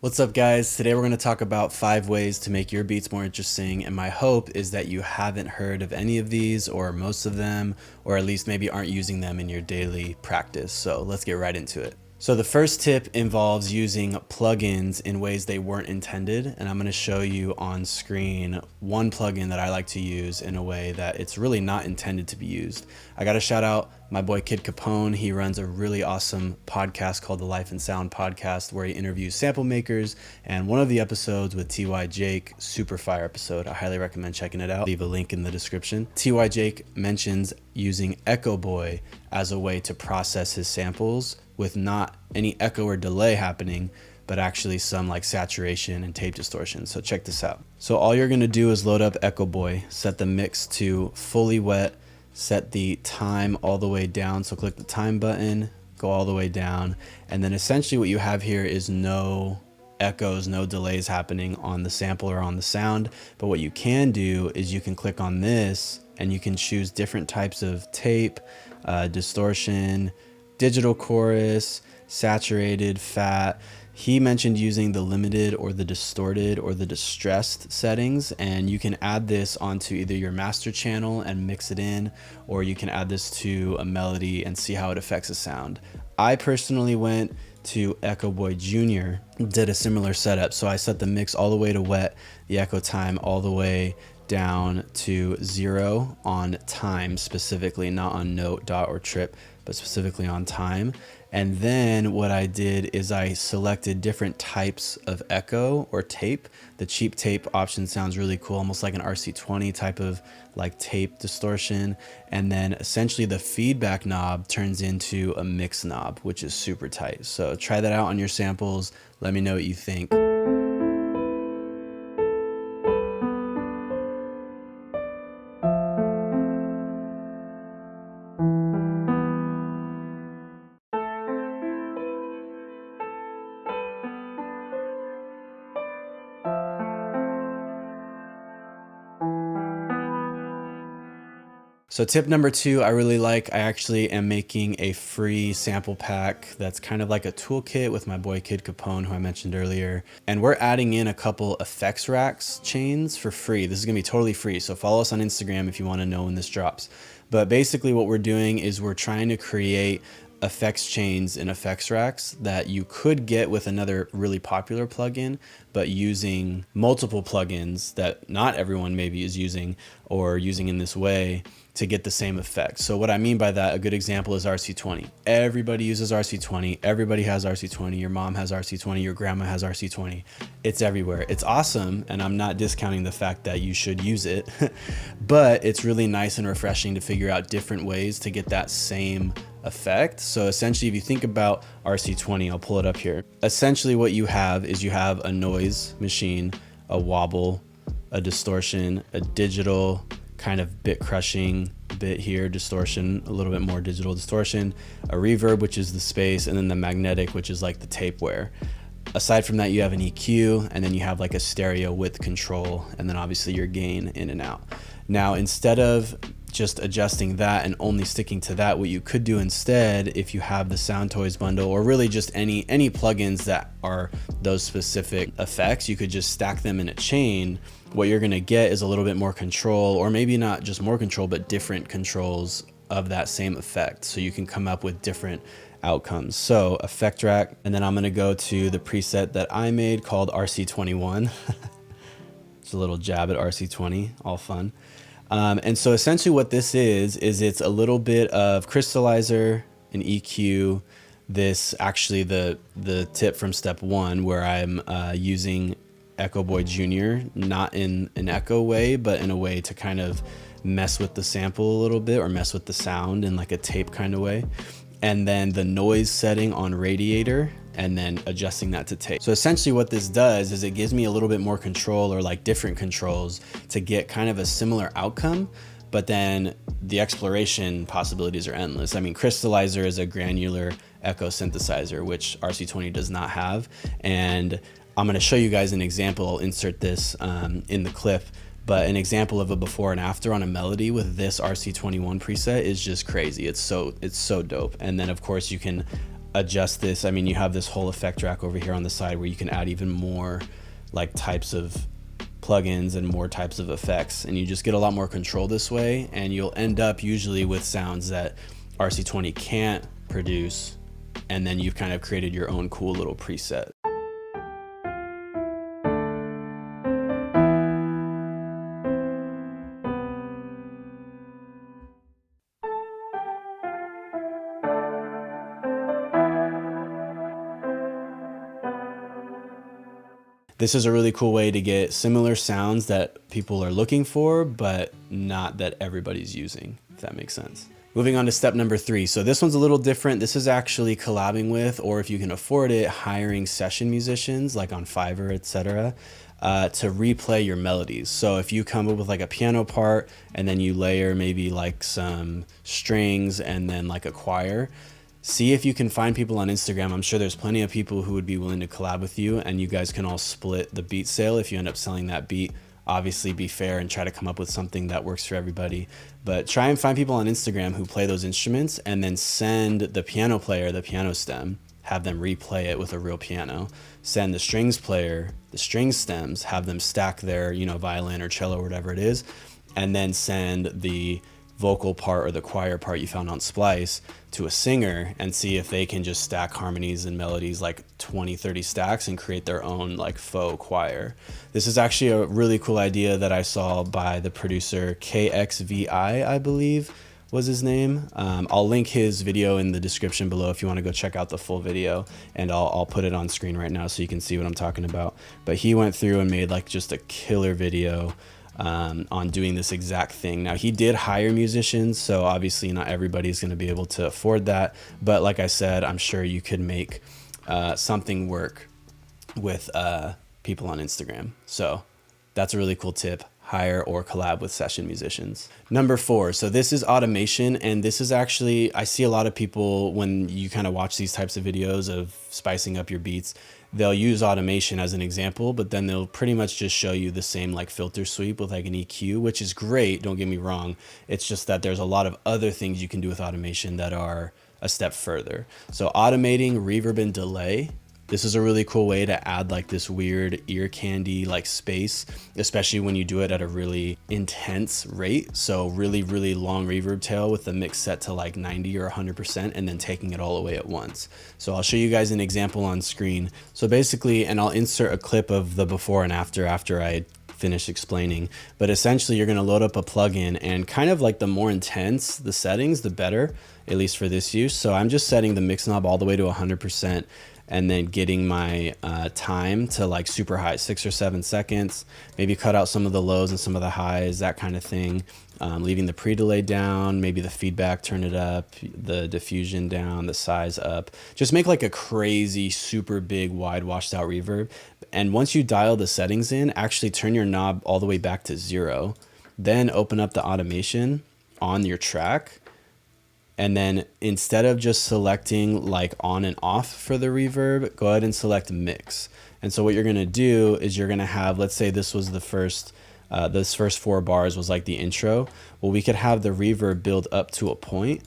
What's up guys? Today we're going to talk about 5 ways to make your beats more interesting, and my hope is that you haven't heard of any of these or most of them, or at least maybe aren't using them in your daily practice. So let's get right into it. So the first tip involves using plugins in ways they weren't intended, and I'm going to show you on screen one plugin that I like to use in a way that it's really not intended to be used. I got to shout out my boy Kid Capone. He runs a really awesome podcast called the Life and Sound Podcast where he interviews sample makers, and one of the episodes with Ty Jake, super fire episode. I highly recommend checking it out. Leave a link in the description. Ty Jake mentions using Echo Boy as a way to process his samples with not any echo or delay happening, but actually some like saturation and tape distortion. So check this out. So all you're gonna do is load up Echo Boy, set the mix to fully wet, set the time all the way down. So click the time button, go all the way down. And then essentially what you have here is no echoes, no delays happening on the sample or on the sound. But what you can do is you can click on this and you can choose different types of tape, distortion, digital chorus, saturated, fat. He mentioned using the limited or the distorted or the distressed settings, and you can add this onto either your master channel and mix it in, or you can add this to a melody and see how it affects the sound. I personally went to Echo Boy Jr., did a similar setup. So I set the mix all the way to wet, the echo time all the way down to 0 on time specifically, not on note, dot, or trip, but specifically on time. And then what I did is I selected different types of echo or tape. The cheap tape option sounds really cool, almost like an RC20 type of like tape distortion. And then essentially the feedback knob turns into a mix knob, which is super tight. So try that out on your samples. Let me know what you think. So tip number 2, I really like. I actually am making a free sample pack that's kind of like a toolkit with my boy Kid Capone, who I mentioned earlier. And we're adding in a couple effects racks chains for free. This is gonna be totally free. So follow us on Instagram if you wanna know when this drops. But basically what we're doing is we're trying to create effects chains and effects racks that you could get with another really popular plugin, but using multiple plugins that not everyone maybe is using or using in this way to get the same effect. So what I mean by that, a good example is RC20. Everybody uses RC20. Everybody has RC20. Your mom has RC20. Your grandma has RC20. It's everywhere. It's awesome. And I'm not discounting the fact that you should use it, but it's really nice and refreshing to figure out different ways to get that same effect. So essentially, if you think about RC20, I'll pull it up here. Essentially what you have is you have a noise machine, a wobble, a distortion, a digital kind of bit crushing bit here, distortion, a little bit more digital distortion, a reverb, which is the space, and then the magnetic, which is like the tape wear. Aside from that, you have an EQ, and then you have like a stereo width control, and then obviously your gain in and out. Now, instead of just adjusting that and only sticking to that, what you could do instead, if you have the Sound Toys bundle, or really just any plugins that are those specific effects, you could just stack them in a chain. What you're gonna get is a little bit more control, or maybe not just more control, but different controls of that same effect. So you can come up with different outcomes. So effect rack, and then I'm gonna go to the preset that I made called RC21. It's a little jab at RC20, all fun. And so essentially what this is it's a little bit of crystallizer, an EQ, this actually the tip from step 1 where I'm using Echo Boy Jr., not in an echo way, but in a way to kind of mess with the sample a little bit, or mess with the sound in like a tape kind of way. And then the noise setting on radiator, and then adjusting that to tape. So essentially what this does is it gives me a little bit more control, or like different controls, to get kind of a similar outcome, but then the exploration possibilities are endless. I mean, crystallizer is a granular echo synthesizer, which RC20 does not have. And I'm gonna show you guys an example. I'll insert this in the clip, but an example of a before and after on a melody with this RC21 preset is just crazy. It's so dope. And then of course you can adjust this, I mean, you have this whole effect rack over here on the side where you can add even more like types of plugins and more types of effects, and you just get a lot more control this way, and you'll end up usually with sounds that RC20 can't produce, and then you've kind of created your own cool little preset. This is a really cool way to get similar sounds that people are looking for, but not that everybody's using, if that makes sense. Moving on to step number 3. So this one's a little different. This is actually collabing with, or if you can afford it, hiring session musicians like on Fiverr, etc., to replay your melodies. So if you come up with like a piano part and then you layer maybe like some strings and then like a choir, see if you can find people on Instagram. I'm sure there's plenty of people who would be willing to collab with you, and you guys can all split the beat sale if you end up selling that beat. Obviously be fair and try to come up with something that works for everybody, but try and find people on Instagram who play those instruments, and then send the piano player the piano stem, have them replay it with a real piano. Send the strings player the string stems, have them stack their, you know, violin or cello or whatever it is, and then send the vocal part or the choir part you found on Splice to a singer, and see if they can just stack harmonies and melodies like 20-30 stacks and create their own like faux choir. This is actually a really cool idea that I saw by the producer XYNothing, I believe was his name. I'll link his video in the description below if you want to go check out the full video, and I'll put it on screen right now so you can see what I'm talking about. But he went through and made like just a killer video on doing this exact thing. Now, he did hire musicians, so obviously not everybody's going to be able to afford that, but like I said, I'm sure you could make something work with people on Instagram. So that's a really cool tip. Hire or collab with session musicians. Number 4, so this is automation, and this is actually, I see a lot of people when you kind of watch these types of videos of spicing up your beats, they'll use automation as an example, but then they'll pretty much just show you the same like filter sweep with like an EQ, which is great, don't get me wrong. It's just that there's a lot of other things you can do with automation that are a step further. So automating reverb and delay. This is a really cool way to add like this weird ear candy like space, especially when you do it at a really intense rate. So really, really long reverb tail with the mix set to like 90 or 100%, and then taking it all away at once. So I'll show you guys an example on screen. So basically, and I'll insert a clip of the before and after I finish explaining, but essentially you're going to load up a plugin, and kind of like the more intense the settings, the better, at least for this use. So I'm just setting the mix knob all the way to 100%. And then getting my time to like super high, 6 or 7 seconds, maybe cut out some of the lows and some of the highs, that kind of thing. Leaving the pre-delay down, maybe the feedback, turn it up, the diffusion down, the size up. Just make like a crazy, super big, wide washed out reverb. And once you dial the settings in, actually turn your knob all the way back to 0. Then open up the automation on your track. And then instead of just selecting like on and off for the reverb, go ahead and select mix. And so what you're gonna do is you're gonna have, let's say this was the first, this first 4 bars was like the intro. Well, we could have the reverb build up to a point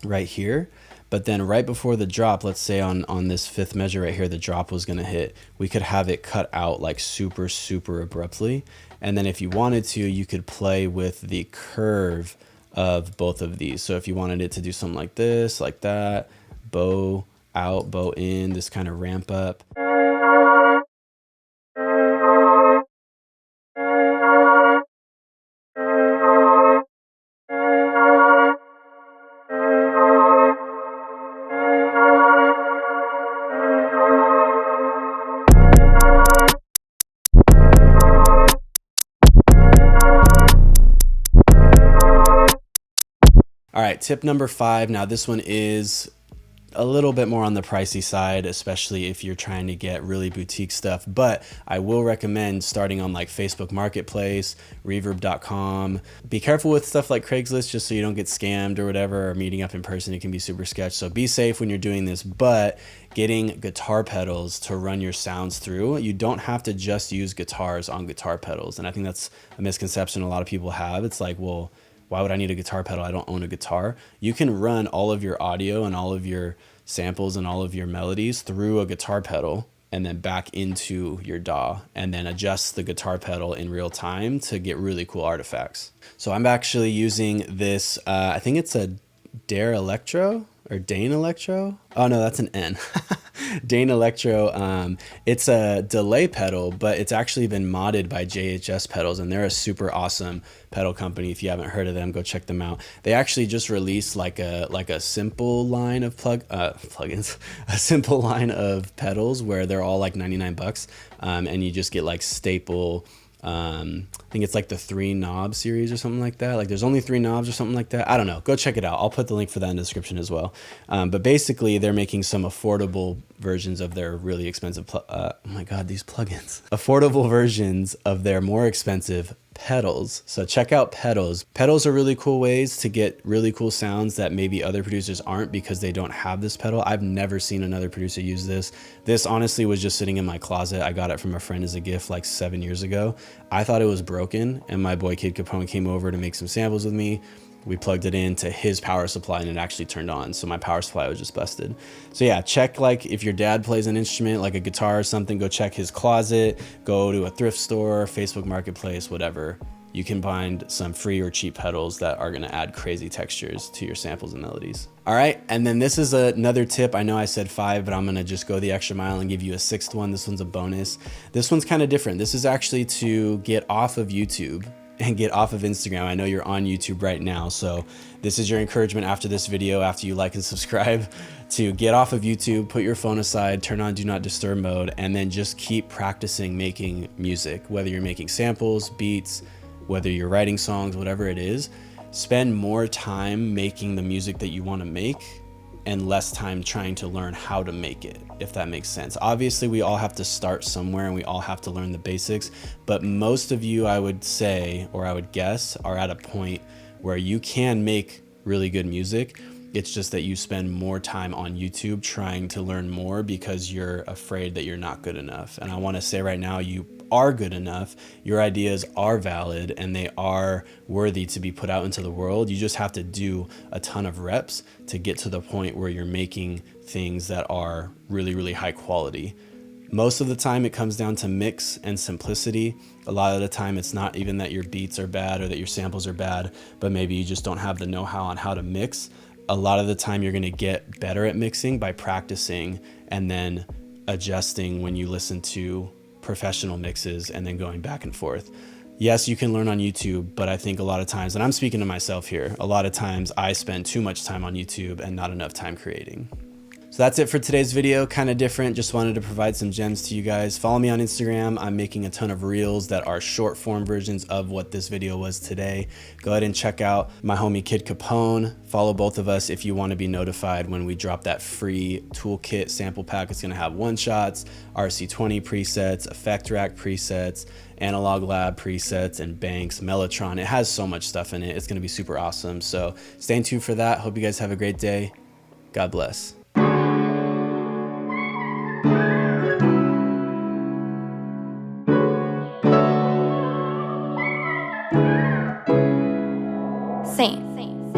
right here. But then right before the drop, let's say on this 5th measure right here, the drop was gonna hit, we could have it cut out like super, super abruptly. And then if you wanted to, you could play with the curve of both of these. So if you wanted it to do something like this, like that, bow out, bow in, this kind of ramp up. All right, tip number 5. Now this one is a little bit more on the pricey side, especially if you're trying to get really boutique stuff, but I will recommend starting on like Facebook Marketplace, reverb.com. Be careful with stuff like Craigslist just so you don't get scammed or whatever, or meeting up in person, it can be super sketch. So be safe when you're doing this, but getting guitar pedals to run your sounds through, you don't have to just use guitars on guitar pedals. And I think that's a misconception a lot of people have. It's like, well, why would I need a guitar pedal? I don't own a guitar. You can run all of your audio and all of your samples and all of your melodies through a guitar pedal and then back into your DAW, and then adjust the guitar pedal in real time to get really cool artifacts. So I'm actually using this, I think it's a Dare Electro or Dane Electro. Oh no, that's an N. Dane Electro. It's a delay pedal, but it's actually been modded by JHS Pedals, and they're a super awesome pedal company. If you haven't heard of them, go check them out. They actually just released like a simple line of plugins, a simple line of pedals where they're all like 99 bucks, and you just get like staple. I think it's like the 3 knob series or something like that. Like there's only 3 knobs or something like that. I don't know. Go check it out. I'll put the link for that in the description as well. But basically they're making some affordable versions of their really expensive, oh my God, these plugins. Affordable versions of their more expensive pedals. So check out pedals. Pedals are really cool ways to get really cool sounds that maybe other producers aren't because they don't have this pedal. I've never seen another producer use this. This honestly was just sitting in my closet. I got it from a friend as a gift like 7 years ago. I thought it was broken, and my boy kid Capone came over to make some samples with me. We plugged it into his power supply and it actually turned on. So my power supply was just busted. So yeah, check, like if your dad plays an instrument like a guitar or something, go check his closet, go to a thrift store, Facebook Marketplace, whatever. You can find some free or cheap pedals that are gonna add crazy textures to your samples and melodies. All right, and then this is another tip. I know I said 5, but I'm gonna just go the extra mile and give you a 6th one. This one's a bonus. This one's kind of different. This is actually to get off of YouTube and get off of Instagram. I know you're on YouTube right now, so this is your encouragement after this video, after you like and subscribe, to get off of YouTube, put your phone aside, turn on do not disturb mode, and then just keep practicing making music. Whether you're making samples, beats, whether you're writing songs, whatever it is, spend more time making the music that you want to make and less time trying to learn how to make it, if that makes sense. Obviously, we all have to start somewhere and we all have to learn the basics, but most of you, I would say, or I would guess, are at a point where you can make really good music. It's just that you spend more time on YouTube trying to learn more because you're afraid that you're not good enough. And I want to say right now, you are good enough. Your ideas are valid and they are worthy to be put out into the world. You just have to do a ton of reps to get to the point where you're making things that are really, really high quality. Most of the time it comes down to mix and simplicity. A lot of the time it's not even that your beats are bad or that your samples are bad, but maybe you just don't have the know-how on how to mix. A lot of the time you're going to get better at mixing by practicing and then adjusting when you listen to professional mixes and then going back and forth. Yes, you can learn on YouTube, but I think a lot of times, and I'm speaking to myself here, a lot of times I spend too much time on YouTube and not enough time creating. So that's it for today's video. Kind of different. Just wanted to provide some gems to you guys. Follow me on Instagram. I'm making a ton of reels that are short form versions of what this video was today. Go ahead and check out my homie Kid Capone. Follow both of us if you want to be notified when we drop that free toolkit sample pack. It's going to have one shots, RC20 presets, effect rack presets, analog lab presets, and banks, Mellotron. It has so much stuff in it. It's going to be super awesome. So stay tuned for that. Hope you guys have a great day. God bless. Same.